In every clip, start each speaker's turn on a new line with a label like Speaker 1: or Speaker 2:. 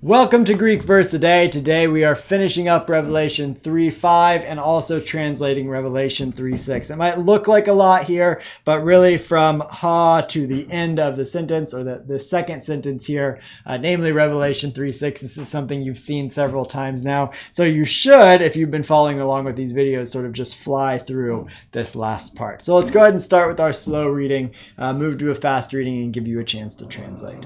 Speaker 1: Welcome to Greek Verse a Day. Today we are finishing up Revelation 3:5 and also translating Revelation 3:6. It might look like a lot here, but really from ha to the end of the sentence, or the second sentence here, namely Revelation 3:6, this is something you've seen several times now. So you should, if you've been following along with these videos, sort of just fly through this last part. So let's go ahead and start with our slow reading, move to a fast reading, and give you a chance to translate.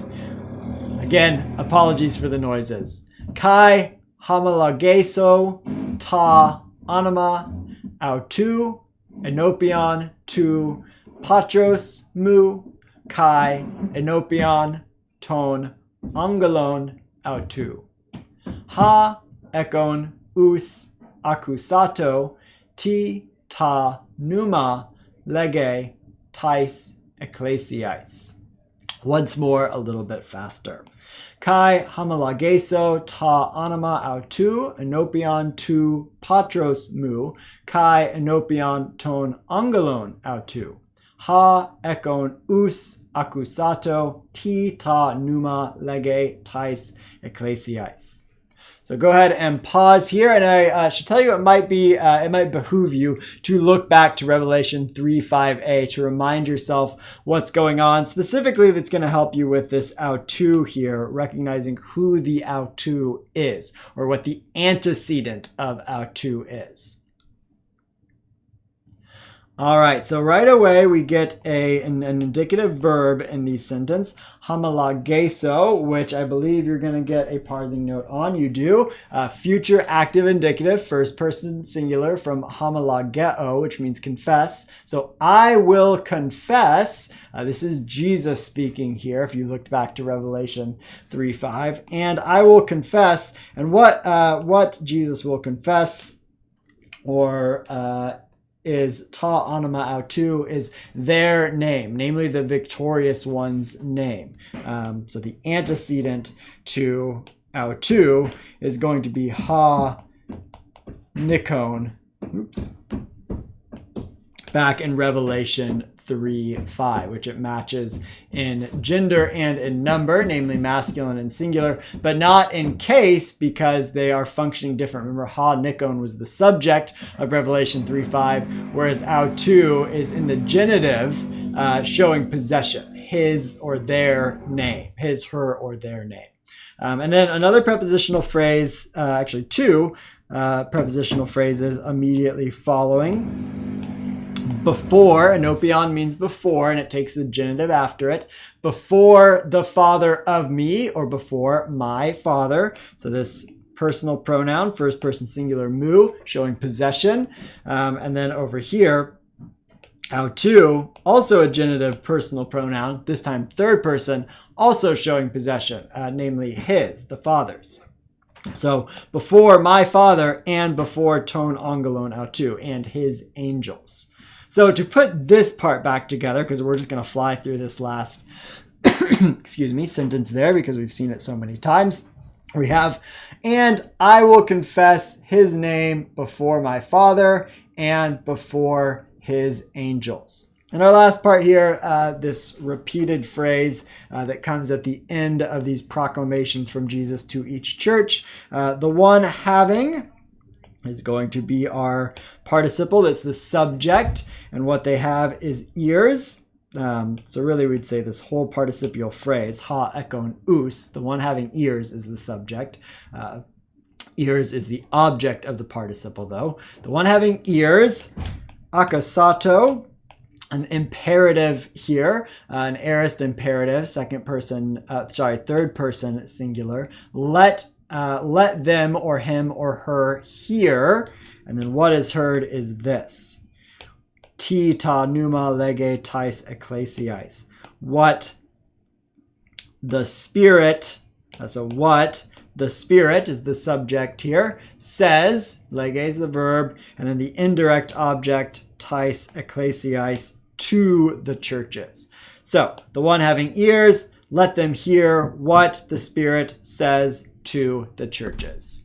Speaker 1: Again, apologies for the noises. Kai hamalageso ta anima autou enopion tu patros mu kai enopion ton angelon autou. Ha ekon us accusato ti ta pneuma lege tais ecclesiais. Once more, a little bit faster. Kai hamalageso ta anima autou enopion tu patros mu kai enopion ton angelon autou. Ha ekon us accusato ti ta pneuma lege tais ecclesiais. So go ahead and pause here, and I should tell you it might behoove you to look back to Revelation 3:5a to remind yourself what's going on. Specifically, that's going to help you with this autou here, recognizing who the autou is, or what the antecedent of autou is. All right, so right away we get an indicative verb in the sentence, hamalageso, which I believe you're going to get a parsing note on. You do. Future active indicative, first person singular from hamalageo, which means confess. So I will confess. This is Jesus speaking here, if you looked back to Revelation 3:5. And I will confess. And what Jesus will confess, is ta anima autou, is their name, namely the victorious one's name. So the antecedent to autou is going to be ha nikon. Back in Revelation 3:5, which it matches in gender and in number, namely masculine and singular, but not in case, because they are functioning different. Remember, ha nikon was the subject of Revelation 3:5, whereas autou is in the genitive, showing possession, his or their name, his, her, or their name. And then another prepositional phrase, actually two prepositional phrases immediately following. Before, enopion means before, and it takes the genitive after it. Before the father of me, or before my father. So this personal pronoun, first person singular mu, showing possession. And then over here, autou, also a genitive personal pronoun, this time third person, also showing possession, namely his, the father's. So before my father, and before ton angelon autou, and his angels. So to put this part back together, because we're just going to fly through this last sentence there, because we've seen it so many times. We have, and I will confess his name before my Father and before his angels. And our last part here, this repeated phrase that comes at the end of these proclamations from Jesus to each church. The one having is going to be our participle. That's the subject, and what they have is ears. So really we'd say this whole participial phrase, ha ekon us, the one having ears, is the subject. Ears is the object of the participle, though. The one having ears, akasato, an imperative here, an aorist imperative, third person singular. Let them, or him or her, hear. And then what is heard is this. Ti ta pneuma lege tais ecclesiais. What the Spirit, what the Spirit is the subject here, says, lege is the verb, and then the indirect object, tais ecclesiais, to the churches. So the one having ears, let them hear what the Spirit says to the churches.